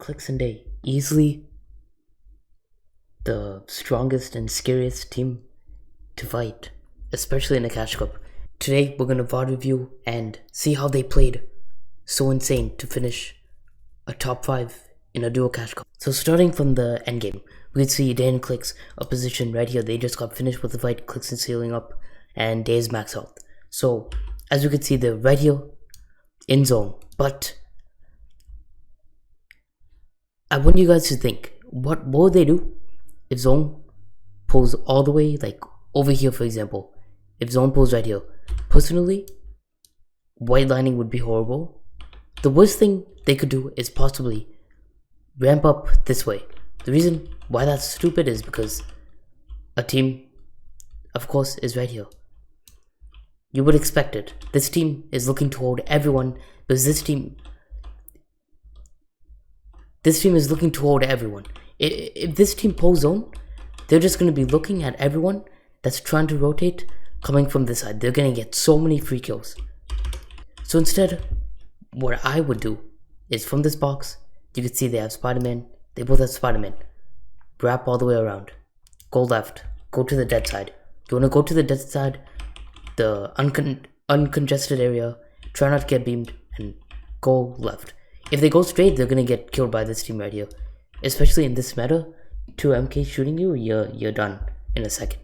Clix Deyy, easily the strongest and scariest team to fight, especially in a Cash Cup. Today we're gonna VOD review and see how they played so insane to finish a top 5 in a duo Cash Cup. So starting from the end game, we can see Deyy and Clix a position right here. They just got finished with the fight. Clix is healing up and Deyy is max health. So as you can see, they're right here in zone, but I want you guys to think, what would they do if zone pulls all the way, like over here for example. If zone pulls right here, personally, white lining would be horrible. The worst thing they could do is possibly ramp up this way. The reason why that's stupid is because a team, of course, is right here. You would expect it. This team is looking to hold everyone because this team is looking to hold everyone. If this team pulls zone, they're just going to be looking at everyone that's trying to rotate coming from this side. They're going to get so many free kills. So instead, what I would do is from this box, you can see they have Spider-Man. They both have Spider-Man. Wrap all the way around. Go left. Go to the dead side. You want to go to the dead side, the uncongested area. Try not to get beamed and go left. If they go straight, they're going to get killed by this team right here. Especially in this meta, 2 MK shooting you, you're done in a second.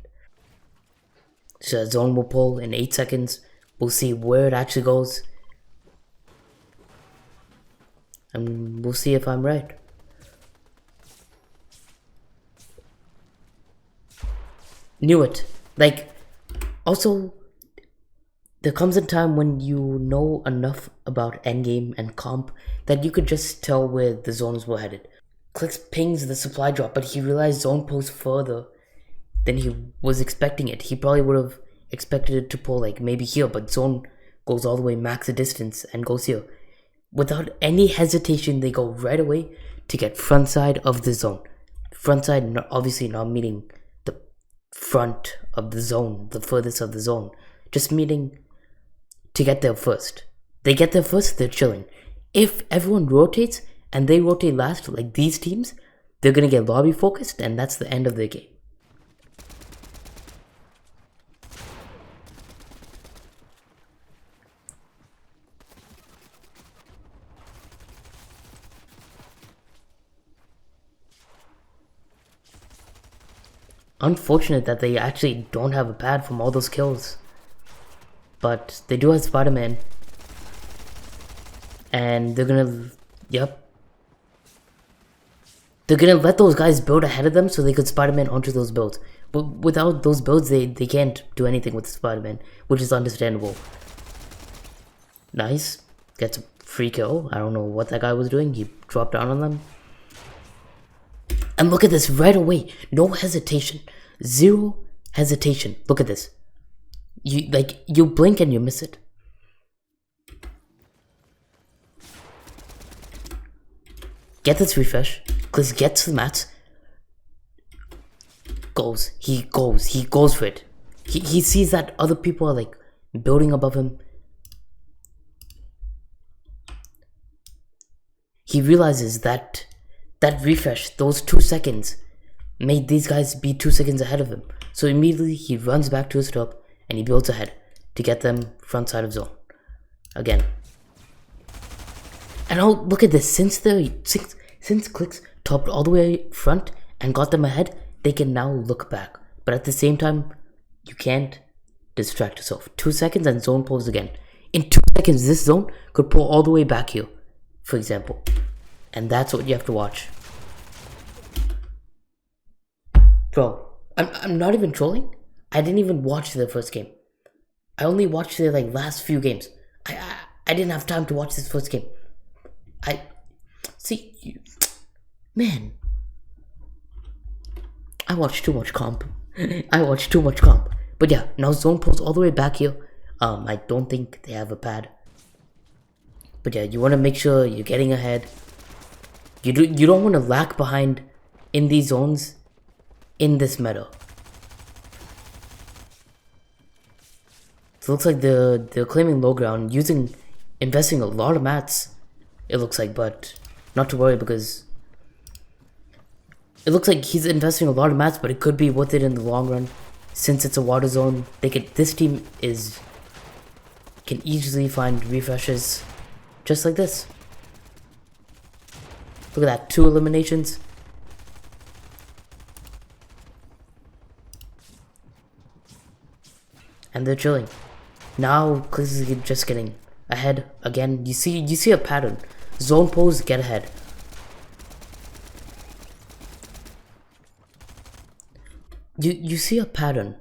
So zone will pull in 8 seconds. We'll see where it actually goes. And we'll see if I'm right. Knew it. Like, also, there comes a time when you know enough about endgame and comp that you could just tell where the zones were headed. Clix pings the supply drop, but he realized zone pulls further than he was expecting it. He probably would have expected it to pull like maybe here, but zone goes all the way max the distance and goes here. Without any hesitation, they go right away to get front side of the zone. Front side, obviously not meaning the front of the zone, the furthest of the zone, just meaning to get there first. They get there first, they're chilling. If everyone rotates and they rotate last, like these teams, they're gonna get lobby focused, and that's the end of their game. Unfortunate that they actually don't have a pad from all those kills. But they do have Spider-Man. And they're gonna, they're gonna let those guys build ahead of them so they could Spider-Man onto those builds. But without those builds, they can't do anything with Spider-Man, which is understandable. Nice. Gets a free kill. I don't know what that guy was doing. He dropped down on them. And look at this right away. No hesitation. Zero hesitation. Look at this. You blink and you miss it. Get this refresh. Clix gets the mats. He goes for it. He sees that other people are like building above him. He realizes that refresh, those 2 seconds, made these guys be 2 seconds ahead of him. So immediately he runs back to his top and he builds ahead to get them front side of zone. Again. And oh, look at this. Since Clix topped all the way front and got them ahead, they can now look back. But at the same time, you can't distract yourself. 2 seconds and zone pulls again. In 2 seconds, this zone could pull all the way back here, for example. And that's what you have to watch. Bro, I'm not even trolling. I didn't even watch their first game. I only watched their like last few games. I didn't have time to watch this first game. Man, I watched too much comp. But yeah, now zone pulls all the way back here. I don't think they have a pad. But yeah, you want to make sure you're getting ahead. You don't want to lag behind in these zones in this meta. So it looks like they're claiming low ground, investing a lot of mats, it looks like, but not to worry because It looks like he's investing a lot of mats, but it could be worth it in the long run. Since it's a water zone, this team can easily find refreshes just like this. Look at that, 2 eliminations. And they're chilling. Now Clix is just getting ahead again. You see a pattern. Zone pose, get ahead. You see a pattern.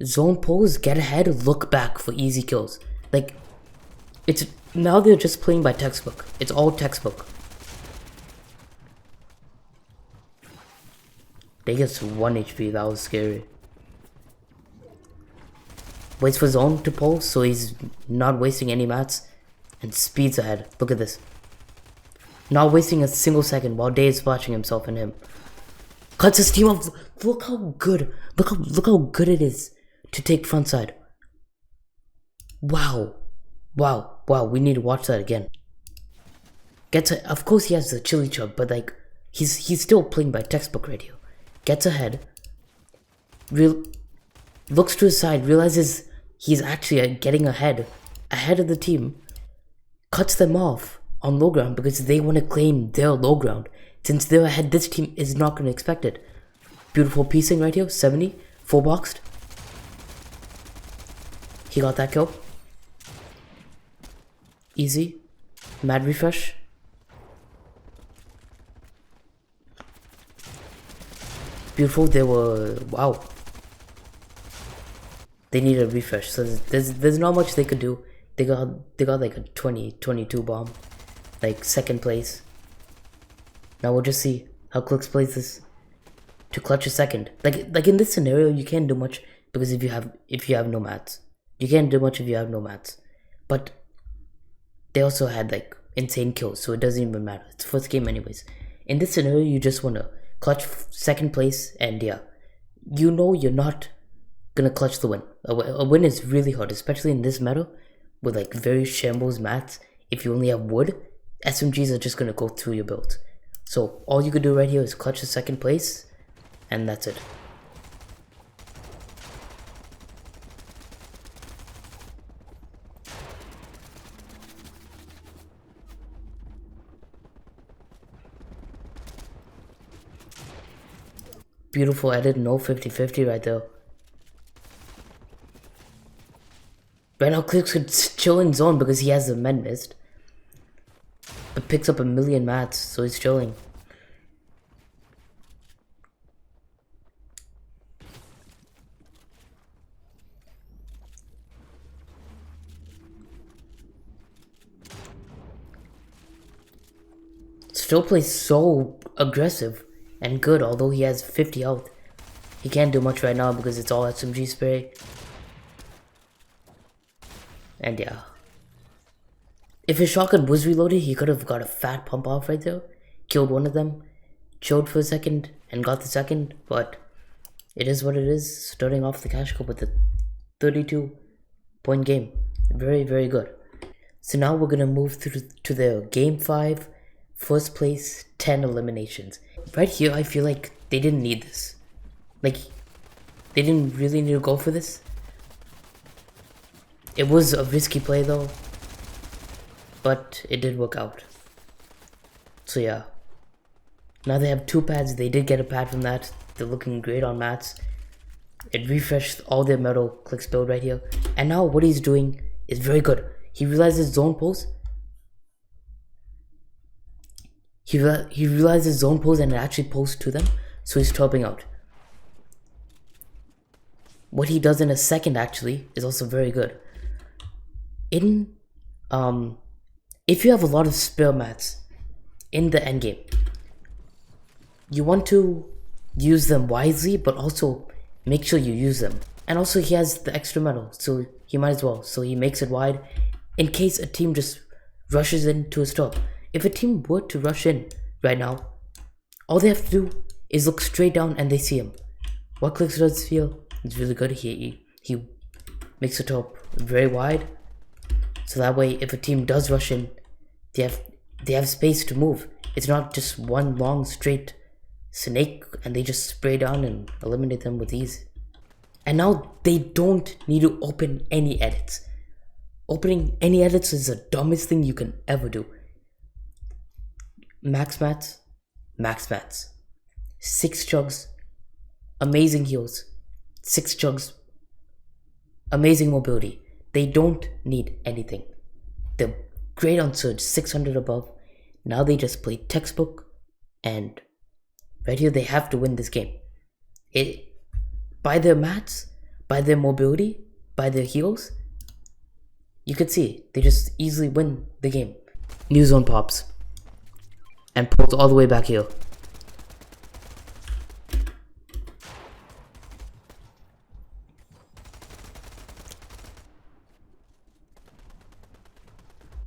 Zone pose, get ahead, look back for easy kills. Like, it's now they're just playing by textbook. It's all textbook. They get 1 HP, that was scary. Waits for zone to pose, so he's not wasting any mats. And speeds ahead. Look at this. Not wasting a single second while Deyy is splashing himself and him. Cuts his team off. Look how good. Look how good it is to take front side. Wow. We need to watch that again. Of course he has the chili chub, but like he's still playing by textbook right here. Gets ahead. Looks to his side, realizes he's actually getting ahead of the team. Cuts them off on low ground because they want to claim their low ground. Since they're ahead, this team is not going to expect it. Beautiful piecing right here, 70, full boxed. He got that kill. Easy. Mad refresh. Beautiful, wow. They need a refresh, so there's not much they could do. They got like a 22 bomb, like second place. Now we'll just see how Clix plays this to clutch a second. Like in this scenario, you can't do much because if you have no mats, you can't do much if you have no mats. But they also had like insane kills, so it doesn't even matter. It's first game anyways. In this scenario, you just wanna clutch second place, and yeah, you know you're not gonna clutch the win. A win is really hard, especially in this meta with like very shambles mats. If you only have wood, SMGs are just gonna go through your build. So all you could do right here is clutch the second place, and that's it. Beautiful edit, no 50-50 right there. Right now Clix could chill in zone because he has the med mist. But picks up 1,000,000 mats, so he's chilling. Still plays so aggressive and good, although he has 50 health. He can't do much right now because it's all SMG spray. And yeah. If his shotgun was reloaded, he could have got a fat pump off right there. Killed one of them. Chilled for a second and got the second. But it is what it is. Starting off the cash cup with a 32-point game. Very, very good. So now we're going to move through to the game 5. First place, 10 eliminations. Right here, I feel like they didn't need this. Like, they didn't really need to go for this. It was a risky play though, but it did work out. So yeah, now they have 2 pads. They did get a pad from that. They're looking great on mats. It refreshed all their metal Clix build right here. And now what he's doing is very good. He realizes zone pose. He realizes zone pose and it actually pulls to them. So he's topping out. What he does in a second actually is also very good. If you have a lot of spare mats in the endgame, you want to use them wisely, but also make sure you use them. And also he has the extra metal, so he might as well. So he makes it wide in case a team just rushes into a stop. If a team were to rush in right now, all they have to do is look straight down and they see him. What Clix does feel is really good. He makes the top very wide. So that way, if a team does rush in, they have space to move. It's not just one long straight snake, and they just spray down and eliminate them with ease. And now they don't need to open any edits. Opening any edits is the dumbest thing you can ever do. Max mats, 6 chugs, amazing heals, 6 chugs, amazing mobility. They don't need anything. They're great on Surge, 600 above. Now they just play textbook, and right here they have to win this game. By their mats, by their mobility, by their heals, you can see they just easily win the game. New zone pops and pulls all the way back here.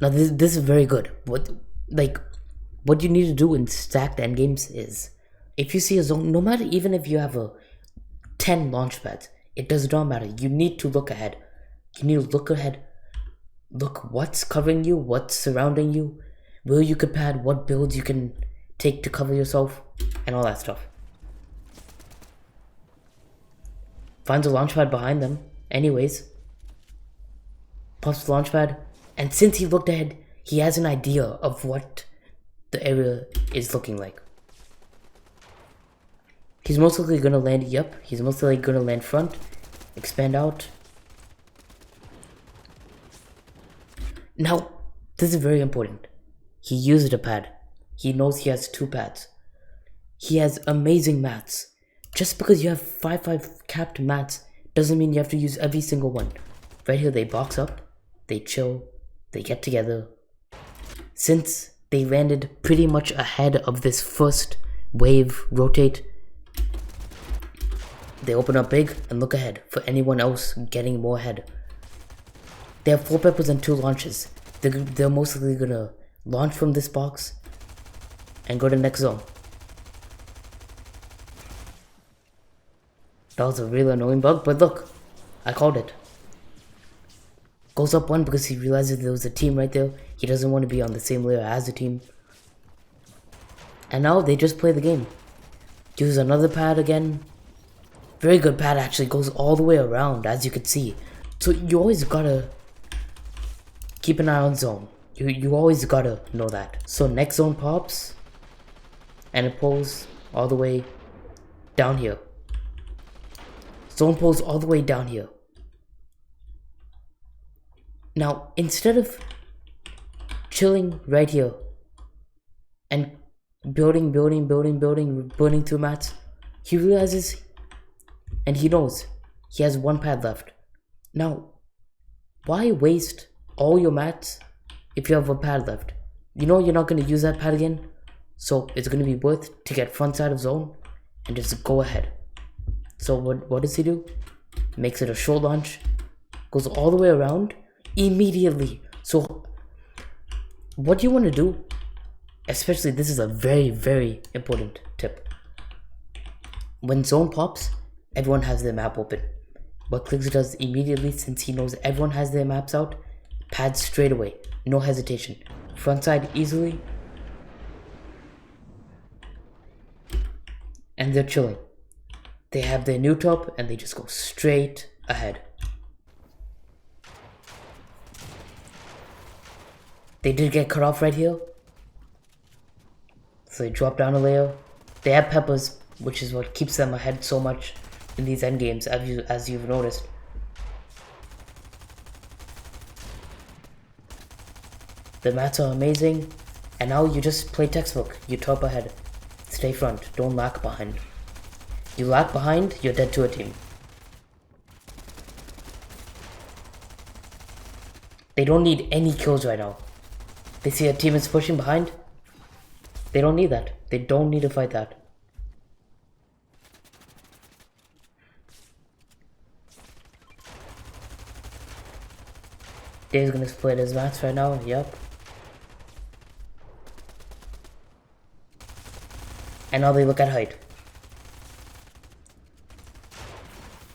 Now this is very good. What you need to do in stacked endgames is, if you see a zone, no matter, even if you have 10 launch pads, it does not matter. You need to look ahead. You need to look ahead. Look what's covering you, what's surrounding you, where you could pad, what builds you can take to cover yourself, and all that stuff. Finds a launch pad behind them, anyways. Pops the launch pad, and since he looked ahead, he has an idea of what the area is looking like. He's most likely gonna land, he's most likely gonna land front, expand out. Now, this is very important. He used a pad. He knows he has 2 pads. He has amazing mats. Just because you have 5/5 capped mats doesn't mean you have to use every single one. Right here they box up, they chill, they get together. Since they landed pretty much ahead of this first wave rotate, they open up big and look ahead for anyone else getting more ahead. They have 4 peppers and 2 launches. They're most likely gonna launch from this box and go to the next zone. That was a really annoying bug, but look, I called it. Goes up 1 because he realizes there was a team right there. He doesn't want to be on the same layer as the team. And now they just play the game. Use another pad again. Very good pad, actually goes all the way around, as you can see. So you always gotta keep an eye on zone. You always gotta know that. So next zone pops, and it pulls all the way down here. Zone pulls all the way down here. Now, instead of chilling right here and building through mats, he realizes and he knows he has 1 pad left. Now, why waste all your mats if you have 1 pad left? You know you're not going to use that pad again, so it's going to be worth to get front side of zone and just go ahead. So what does he do? Makes it a short launch, goes all the way around immediately. So what you want to do, especially this is a very, very important tip. When zone pops, everyone has their map open. What Clix does immediately, since he knows everyone has their maps out, pads straight away, no hesitation. Front side easily. And they're chilling. They have their new top and they just go straight ahead. They did get cut off right here. So they drop down a layer. They have peppers, which is what keeps them ahead so much in these endgames, as you've noticed. The mats are amazing, and now you just play textbook. You top ahead, stay front, don't lag behind. You lag behind, you're dead to a team. They don't need any kills right now. They see a team is pushing behind. They don't need that. They don't need to fight that. Dey's gonna split his mats right now, yep. And now they look at height.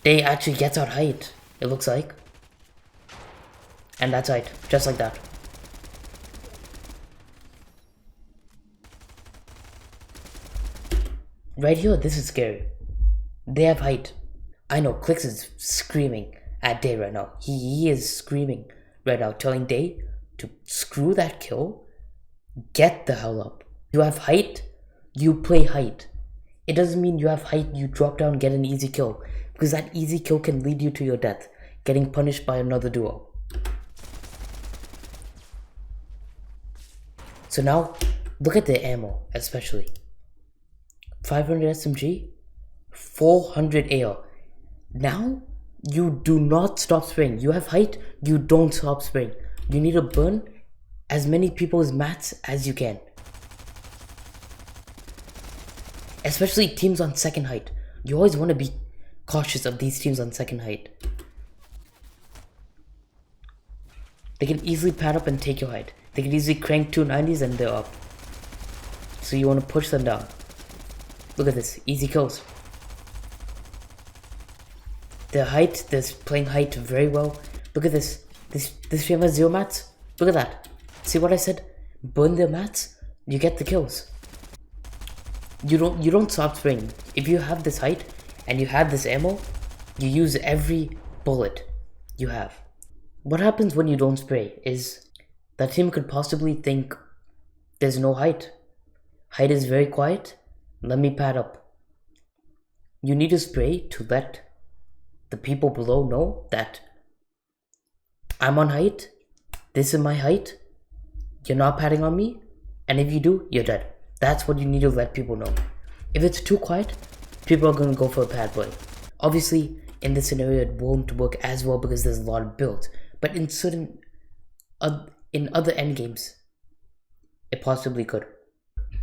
Deyy actually gets out height, it looks like. And that's height, just like that. Right here, this is scary. They have height. I know Clix is screaming at Deyy right now. He is screaming right now, telling Deyy to screw that kill, get the hell up. You have height, you play height. It doesn't mean you have height, you drop down, get an easy kill, because that easy kill can lead you to your death, getting punished by another duo. So now, look at the ammo, especially. 500 SMG, 400 AR. Now, you do not stop spraying. You have height, you don't stop spraying. You need to burn as many people's mats as you can. Especially teams on second height. You always want to be cautious of these teams on second height. They can easily pad up and take your height. They can easily crank 290s and they're up. So you want to push them down. Look at this, easy kills. Their height, they're playing height very well. Look at this. This team has 0 mats. Look at that. See what I said? Burn their mats, you get the kills. You don't stop spraying. If you have this height and you have this ammo, you use every bullet you have. What happens when you don't spray is that team could possibly think there's no height. Height is very quiet. Let me pad up. You need to spray to let the people below know that I'm on height. This is my height. You're not padding on me. And if you do, you're dead. That's what you need to let people know. If it's too quiet, people are going to go for a pad play. Obviously, in this scenario, it won't work as well because there's a lot of builds. But in in other endgames, it possibly could.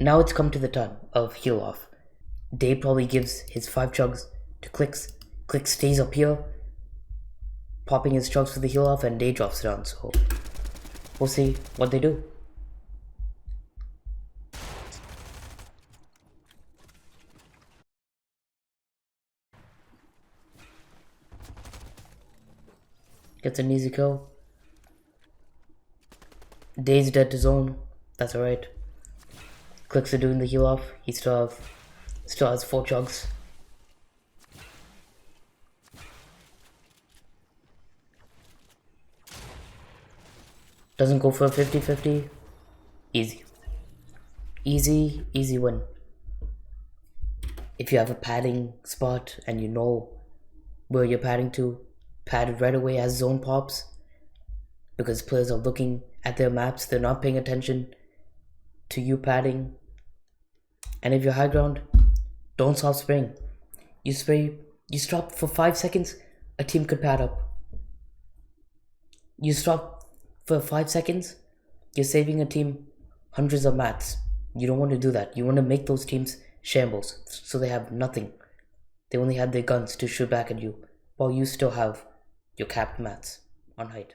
Now it's come to the time of heal off. Deyy probably gives his 5 chugs to Clix. Clix stays up here, popping his chugs for the heal off, and Deyy drops down. So we'll see what they do. Gets an easy kill. Deyy's dead to zone. That's alright. Clix are doing the heal off. He still has 4 chugs. Doesn't go for a 50-50. Easy. Easy win. If you have a padding spot and you know where you're padding to, pad right away as zone pops. Because players are looking at their maps, they're not paying attention to you padding. And if you're high ground, don't stop spraying. You stop for 5 seconds, a team could pad up. You stop for 5 seconds, you're saving a team hundreds of mats. You don't want to do that. You want to make those teams shambles, so they have nothing. They only have their guns to shoot back at you, while you still have your capped mats on height.